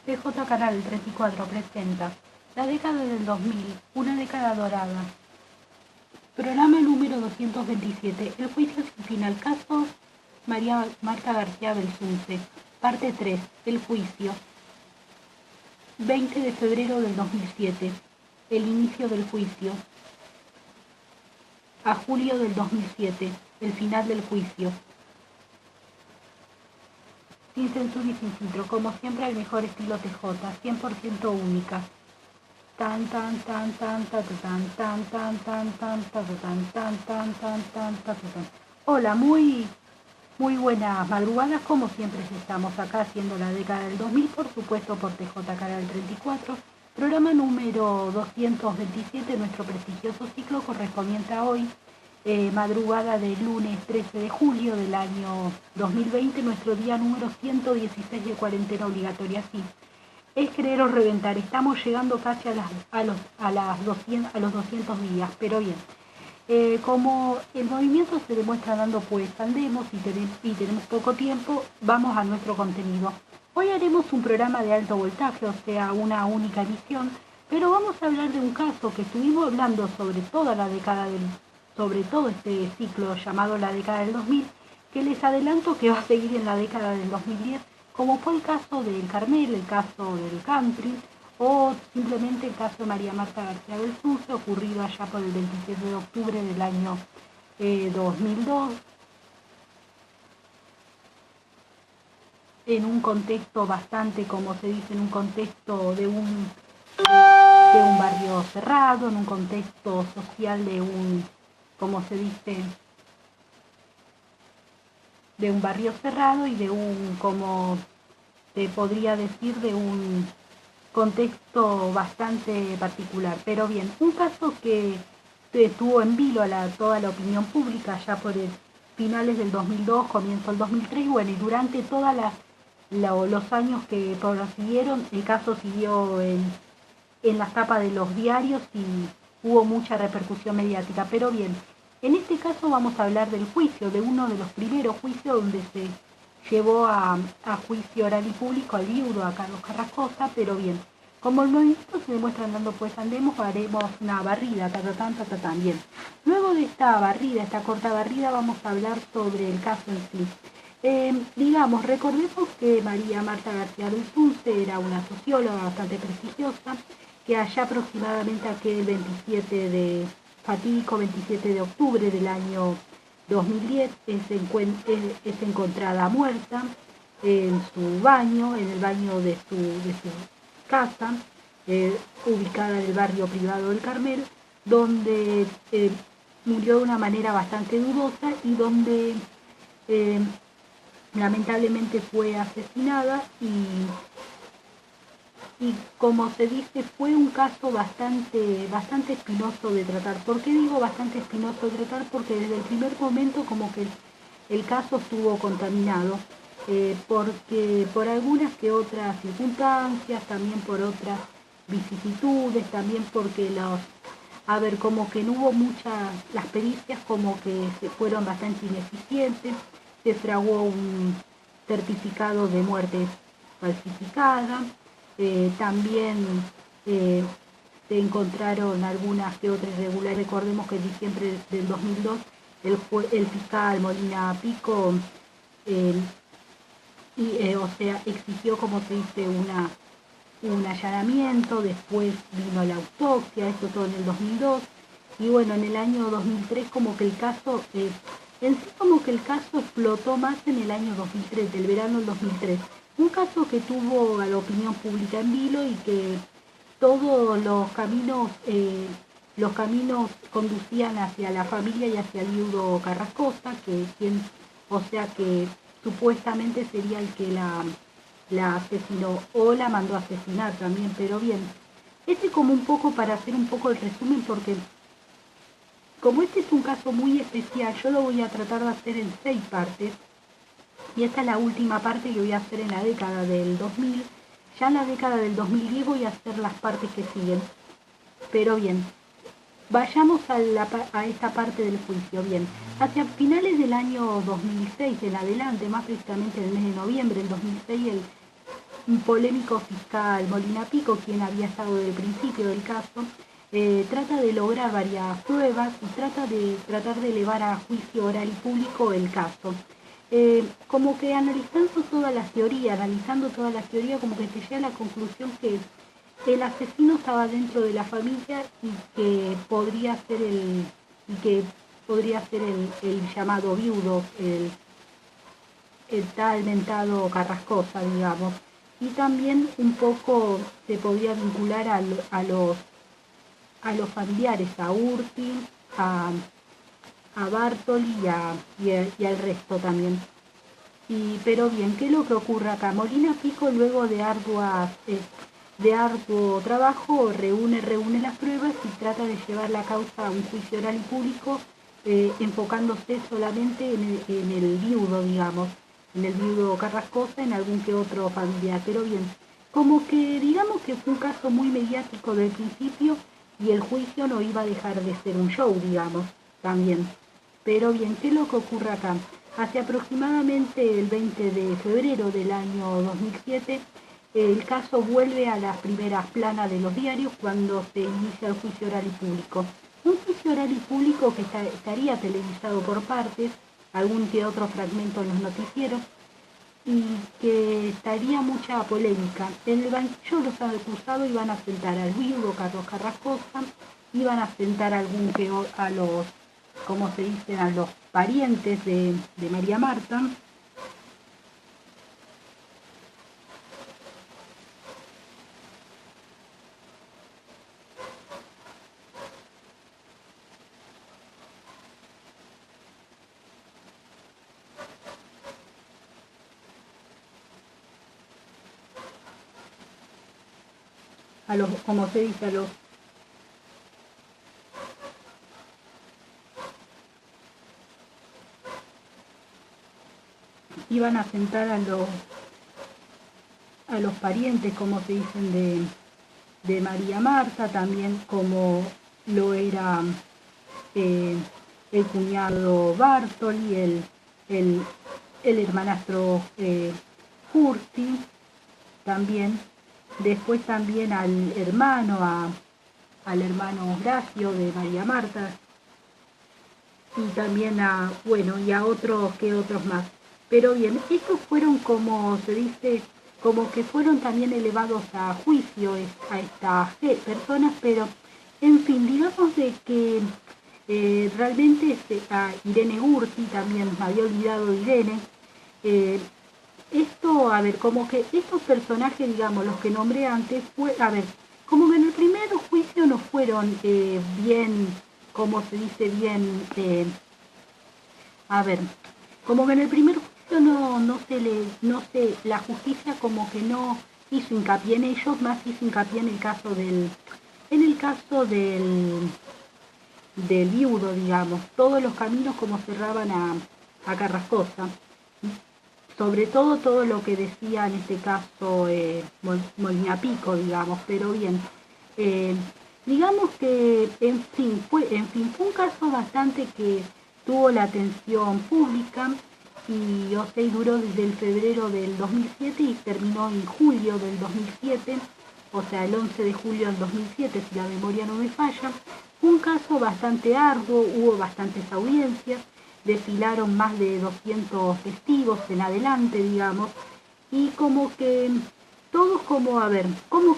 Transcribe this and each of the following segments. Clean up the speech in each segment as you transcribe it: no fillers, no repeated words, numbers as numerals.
PJ Canal 34 presenta La década del 2000, una década dorada. Programa número 227, El juicio sin final, caso María Marta García Belsunce. Parte 3, El juicio. 20 de febrero del 2007, el inicio del juicio. A julio del 2007, el final del juicio. Sin censura y sin filtro, como siempre el mejor estilo TJ, 100% única. Tan tan tan tan tan tan tan tan tan tan tan tan tan tan tan tan tan. Hola, muy buenas madrugadas, como siempre estamos acá haciendo la década del 2000, por supuesto por TJ Canal 34, programa número 227, nuestro prestigioso ciclo correspondiente a hoy, madrugada del lunes 13 de julio del año 2020, nuestro día número 116 de cuarentena obligatoria, sí. Es creer o reventar, estamos llegando casi a los 200 días, pero bien. Como el movimiento se demuestra dando pues andemos y tenemos poco tiempo, vamos a nuestro contenido. Hoy haremos un programa de alto voltaje, o sea, una única emisión, pero vamos a hablar de un caso que estuvimos hablando sobre toda la década sobre todo este ciclo llamado la década del 2000, que les adelanto que va a seguir en la década del 2010, como fue el caso del Carmel, el caso del country, o simplemente el caso de María Marta García Belsunce, ocurrido allá por el 27 de octubre del año 2002, en un contexto bastante, como se dice, en un contexto de un barrio cerrado, en un contexto social de un, como se dice, de un barrio cerrado y de un, como se podría decir, de un contexto bastante particular. Pero bien, un caso que estuvo en vilo a toda la opinión pública ya por finales del 2002, comienzo del 2003, bueno, y durante todos los años que prosiguieron, el caso siguió en las tapas de los diarios y hubo mucha repercusión mediática. Pero bien, en este caso vamos a hablar del juicio, de uno de los primeros juicios donde se llevó a juicio oral y público al viudo, a Carlos Carrascosa. Pero bien, como el movimiento se demuestra andando pues andemos, haremos una barrida, bien. Luego de esta corta barrida, vamos a hablar sobre el caso en sí. Digamos, recordemos que María Marta García Belsunce era una socióloga bastante prestigiosa, que allá aproximadamente aquel 27 de octubre del año 2010 es encontrada muerta en su baño, en el baño de su casa, ubicada en el barrio privado del Carmel, donde murió de una manera bastante dudosa y donde lamentablemente fue asesinada y como se dice, fue un caso bastante espinoso de tratar. ¿Por qué digo bastante espinoso de tratar? Porque desde el primer momento como que el caso estuvo contaminado, porque por algunas que otras circunstancias, también por otras vicisitudes, también porque como que no hubo las pericias como que fueron bastante ineficientes, se fraguó un certificado de muerte falsificada. También se encontraron algunas que otras irregularidades. Recordemos que en diciembre del 2002 el fiscal Molina Pico exigió, como se dice, un allanamiento. Después vino la autopsia, esto todo en el 2002, y bueno, en el año 2003 como que el caso explotó más en el año 2003, del verano del 2003. Un caso que tuvo a la opinión pública en vilo y que todos los caminos conducían hacia la familia y hacia el viudo Carrascosa, que supuestamente sería el que la asesinó o la mandó a asesinar también. Pero bien, como un poco para hacer un poco el resumen, porque como este es un caso muy especial, yo lo voy a tratar de hacer en 6 partes. Y esta es la última parte que voy a hacer en la década del 2000. Ya en la década del 2010 voy a hacer las partes que siguen. Pero bien, vayamos a esta parte del juicio. Bien, hacia finales del año 2006 en adelante, más precisamente en el mes de noviembre del 2006, polémico fiscal Molina Pico, quien había estado del principio del caso, trata de lograr varias pruebas y trata de tratar de elevar a juicio oral y público el caso. Como que analizando todas las teorías, como que se llega a la conclusión que el asesino estaba dentro de la familia y que podría ser el llamado viudo, el tal mentado Carrascosa, digamos. Y también un poco se podría vincular a los familiares, a Urti, a Bartoli y al resto también. Pero bien, ¿qué es lo que ocurre acá? Molina Pico, luego de arduo trabajo, reúne las pruebas y trata de llevar la causa a un juicio oral y público, enfocándose solamente en el viudo, digamos, en el viudo Carrascosa, en algún que otro familiar. Pero bien, como que digamos que fue un caso muy mediático del principio y el juicio no iba a dejar de ser un show, digamos, también. Pero bien, ¿qué es lo que ocurre acá? Hace aproximadamente el 20 de febrero del año 2007, el caso vuelve a las primeras planas de los diarios cuando se inicia el juicio oral y público. Un juicio oral y público que estaría televisado por partes, algún que otro fragmento en los noticieros, y que estaría mucha polémica. En el banquillo los acusados iban a sentar al viudo Carlos Carrascosa, iban a sentar a los, como se dicen, a los parientes de María Marta. Como se dice, iban a sentar a los parientes, como se dicen, de María Marta, también como lo era el cuñado Bartoli, el hermanastro Curti, también. Después también al hermano Horacio de María Marta, y también a otros más. Pero bien, estos fueron, como se dice, como que fueron también elevados a juicio a estas personas, pero en fin, digamos de que realmente a Irene Urti, también me había olvidado de Irene, como que estos personajes, digamos, los que nombré antes, como que en el primer juicio no fueron bien, como se dice, bien, como que en el primer juicio la justicia como que no hizo hincapié en ellos, más hizo hincapié en el caso del viudo, digamos, todos los caminos como cerraban a Carrascosa. Sobre todo lo que decía en este caso Molina Pico, digamos, pero bien. Digamos que, en fin, fue un caso bastante que tuvo la atención pública y duró desde el febrero del 2007 y terminó en julio del 2007, o sea, el 11 de julio del 2007, si la memoria no me falla. Fue un caso bastante arduo, hubo bastantes audiencias, desfilaron más de 200 testigos en adelante, digamos, y como que todos como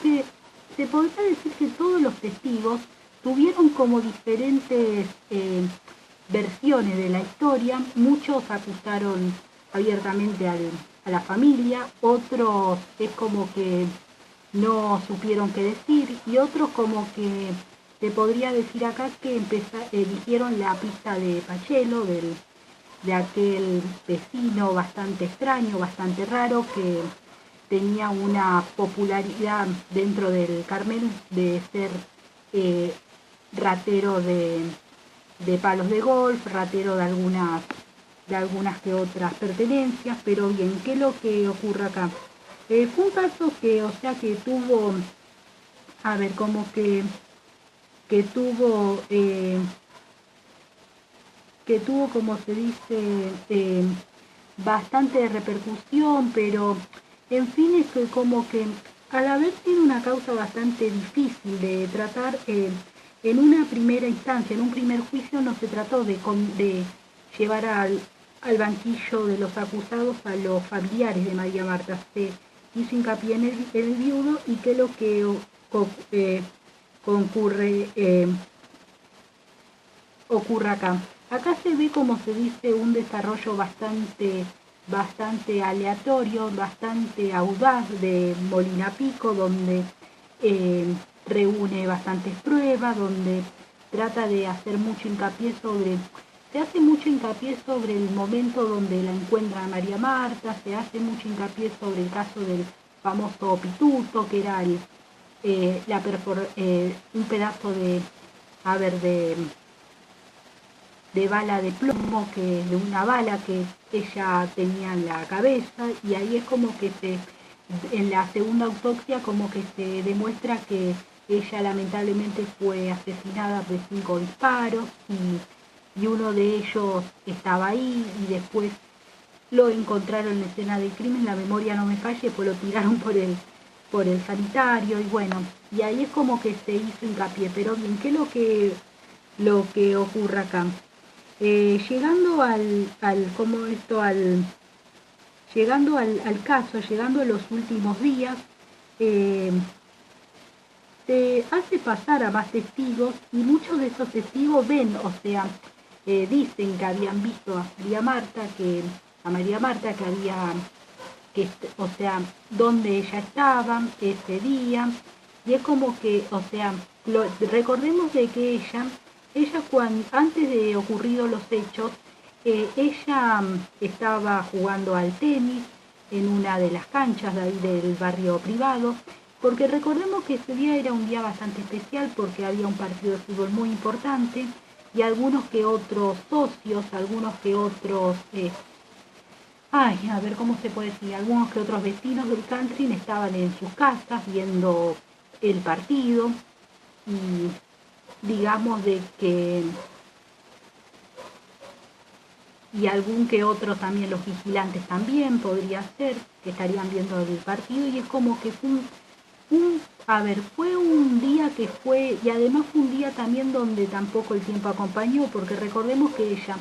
que se podría decir que todos los testigos tuvieron como diferentes versiones de la historia. Muchos acusaron abiertamente a la familia, otros es como que no supieron qué decir, y otros como que te podría decir acá que eligieron la pista de Pachelo, de aquel vecino bastante extraño, bastante raro, que tenía una popularidad dentro del Carmel de ser ratero de palos de golf, ratero de algunas que otras pertenencias. Pero bien, ¿qué es lo que ocurre acá? Fue un caso que tuvo, como que tuvo, como se dice, bastante repercusión, pero En fin, es que como que al haber sido una causa bastante difícil de tratar, en una primera instancia, en un primer juicio, no se trató de llevar al banquillo de los acusados a los familiares de María Marta. Se hizo hincapié en el viudo y que lo que concurre, ocurra acá. Acá se ve, como se dice, un desarrollo bastante aleatorio, bastante audaz de Molina Pico, donde reúne bastantes pruebas, donde trata de hacer mucho hincapié se hace mucho hincapié sobre el momento donde la encuentra María Marta, se hace mucho hincapié sobre el caso del famoso pituto, que era un pedazo de bala de plomo, de una bala que ella tenía en la cabeza, y ahí es como que en la segunda autopsia como que se demuestra que ella lamentablemente fue asesinada de 5 disparos y uno de ellos estaba ahí y después lo encontraron en la escena del crimen, la memoria no me falla, después lo tiraron por el sanitario y bueno, y ahí es como que se hizo hincapié. Pero bien, ¿qué es lo que ocurre acá? Llegando al caso, llegando a los últimos días, eh, se hace pasar a más testigos y muchos de esos testigos ven, o sea, dicen que habían visto a María Marta, que había, o sea, dónde ella estaba ese día, y es como que, o sea, recordemos de que ella antes de ocurridos los hechos, ella estaba jugando al tenis en una de las canchas de ahí del barrio privado, porque recordemos que ese día era un día bastante especial porque había un partido de fútbol muy importante y algunos que otros socios, algunos que otros, a ver cómo se puede decir, algunos que otros vecinos del country estaban en sus casas viendo el partido y digamos de que y algún que otro también, los vigilantes también podría ser que estarían viendo el partido, y es como que fue fue un día que fue, y además fue un día también donde tampoco el tiempo acompañó, porque recordemos que ella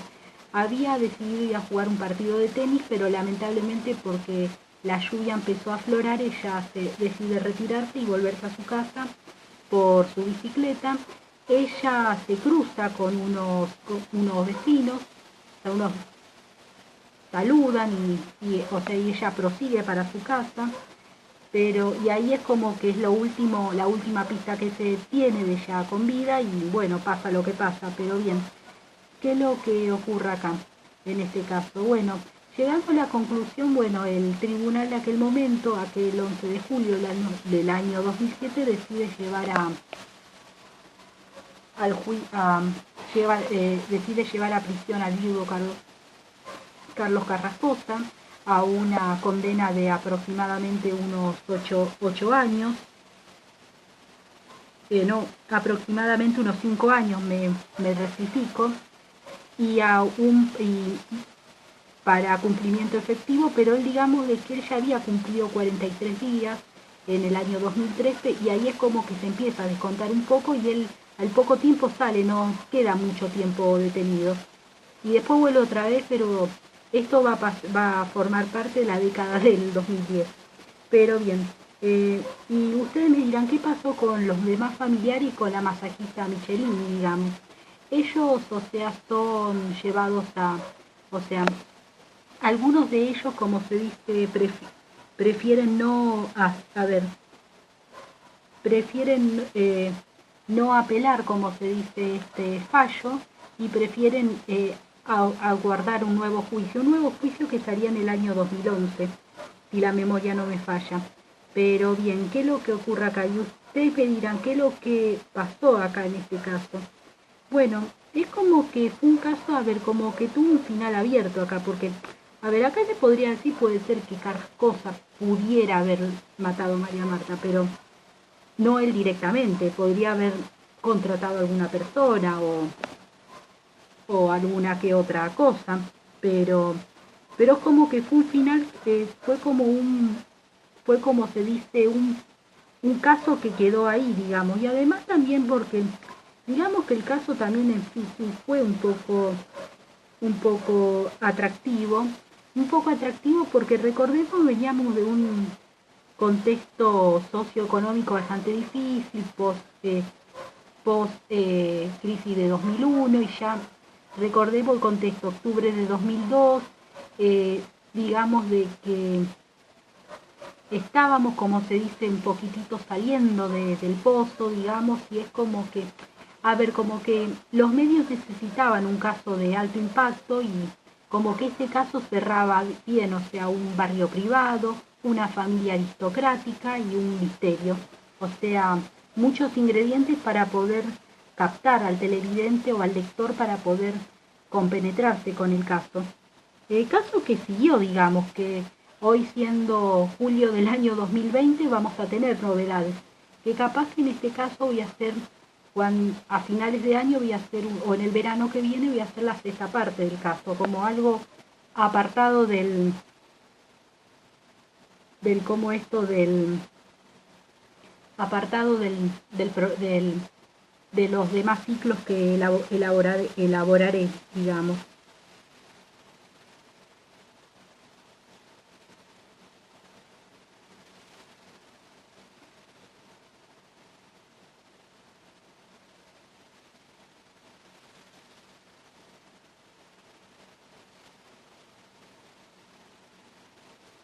había decidido ir a jugar un partido de tenis, pero lamentablemente porque la lluvia empezó a aflorar, ella decide retirarse y volverse a su casa por su bicicleta. Ella se cruza con unos vecinos, unos saludan o sea, y ella prosigue para su casa, pero y ahí es como que es la última pista que se tiene de ella con vida, y bueno, pasa lo que pasa. Pero bien, ¿qué es lo que ocurre acá en este caso? Bueno, llegando a la conclusión, bueno, el tribunal de aquel momento, aquel 11 de julio del año 2007, decide decide llevar a prisión al viudo Carlos Carrascosa, a una condena de aproximadamente unos 8 años, no, aproximadamente unos 5 años me rectifico, y para cumplimiento efectivo, pero él, digamos, de que él ya había cumplido 43 días en el año 2013, y ahí es como que se empieza a descontar un poco y él al poco tiempo sale, no queda mucho tiempo detenido. Y después vuelve otra vez, pero esto va a formar parte de la década del 2010. Pero bien, y ustedes me dirán, ¿qué pasó con los demás familiares y con la masajista Michelini, digamos? Ellos, o sea, son llevados o sea, algunos de ellos, como se dice, prefieren prefieren no apelar, como se dice, este fallo, y prefieren aguardar un nuevo juicio que estaría en el año 2011, si la memoria no me falla. Pero bien, ¿qué es lo que ocurre acá? Y ustedes me dirán, ¿qué es lo que pasó acá en este caso? Bueno, es como que fue un caso, a ver, como que tuvo un final abierto acá, porque, a ver, acá se podría decir, puede ser que Carrascosa pudiera haber matado a María Marta, pero no él directamente, podría haber contratado a alguna persona o alguna que otra cosa, pero es como que fue un final, fue como fue como se dice un caso que quedó ahí, digamos, y además también porque digamos que el caso también en sí fue un poco atractivo porque recordemos veníamos de un contexto socioeconómico bastante difícil, post crisis de 2001 y ya recordemos el contexto, octubre de 2002, digamos de que estábamos, como se dice, un poquitito saliendo del pozo, digamos, y es como que, a ver, como que los medios necesitaban un caso de alto impacto y como que este caso cerraba bien, o sea, un barrio privado, una familia aristocrática y un misterio, o sea, muchos ingredientes para poder captar al televidente o al lector para poder compenetrarse con el caso. El caso que siguió, digamos, que hoy siendo julio del año 2020 vamos a tener novedades, que capaz que en este caso voy a hacer, a finales de año voy a hacer, o en el verano que viene voy a hacer la sexta parte del caso, como algo apartado como esto apartado de los demás ciclos que elaboraré, digamos.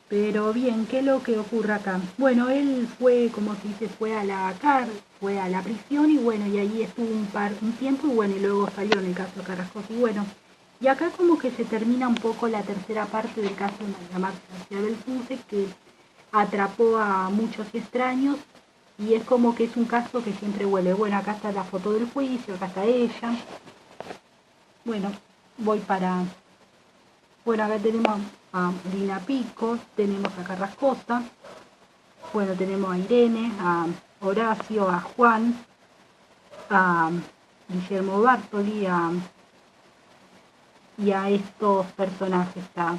Pero bien, ¿qué es lo que ocurre acá? Bueno, él fue, como se dice, fue a la prisión y bueno, y ahí estuvo un tiempo y bueno, y luego salió en el caso de Carrascosa. Y bueno, y acá como que se termina un poco la tercera parte del caso de María Marta García Belsunce, que atrapó a muchos extraños y es como que es un caso que siempre vuelve. Bueno, acá está la foto del juicio, acá está ella. Bueno, voy para... Bueno, acá tenemos a Lina Pico, tenemos a Carrascosa, bueno, tenemos a Irene, a Horacio, a Juan, a Guillermo Bartoli, y a estos personajes, a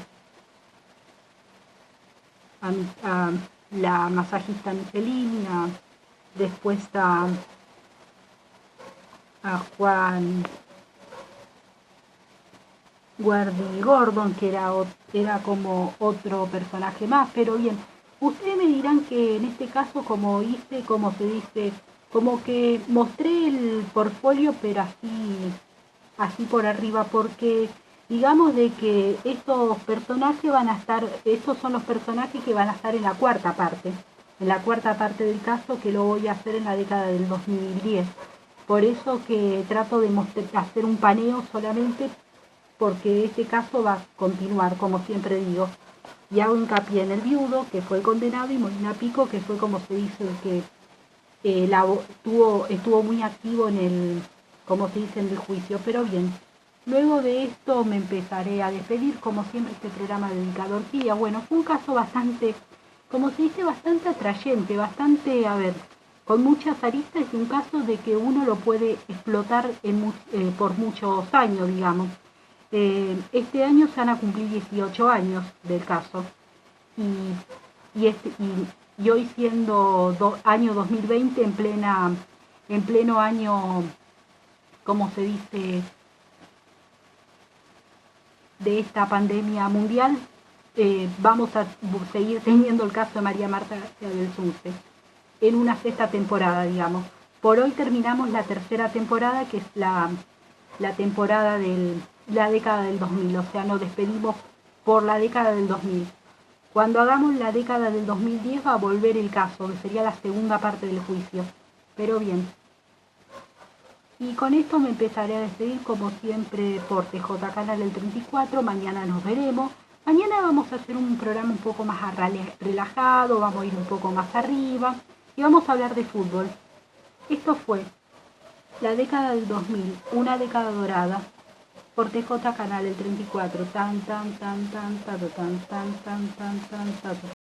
la masajista Michelin, después a Juan Guardi Gordon, que era como otro personaje más, pero bien, ustedes me dirán que en este caso como hice, como se dice, como que mostré el portfolio, pero así por arriba, porque digamos de que estos son los personajes que van a estar en la cuarta parte del caso que lo voy a hacer en la década del 2010. Por eso que trato de hacer un paneo solamente porque este caso va a continuar, como siempre digo. Y hago hincapié en el viudo, que fue el condenado, y Molina Pico, que fue como se dice, el que estuvo muy activo como se dice, en el juicio. Pero bien, luego de esto me empezaré a despedir, como siempre, este programa dedicado a Orquídea. Bueno, fue un caso bastante, como se dice, bastante atrayente, bastante, a ver, con muchas aristas y un caso de que uno lo puede explotar por muchos años, digamos. Este año se van a cumplir 18 años del caso y hoy siendo año 2020 en pleno año, como se dice, de esta pandemia mundial, vamos a seguir teniendo el caso de María Marta García Belsunce en una sexta temporada, digamos. Por hoy terminamos la tercera temporada, que es la temporada la década del 2000, o sea, nos despedimos por la década del 2000. Cuando hagamos la década del 2010 va a volver el caso, que sería la segunda parte del juicio. Pero bien. Y con esto me empezaré a despedir como siempre por TJ Canal el 34. Mañana nos veremos. Mañana vamos a hacer un programa un poco más relajado, vamos a ir un poco más arriba y vamos a hablar de fútbol. Esto fue la década del 2000, una década dorada, por TJ Canal el 34. Tan tan tan tan tan tan tan tan tan tan tan.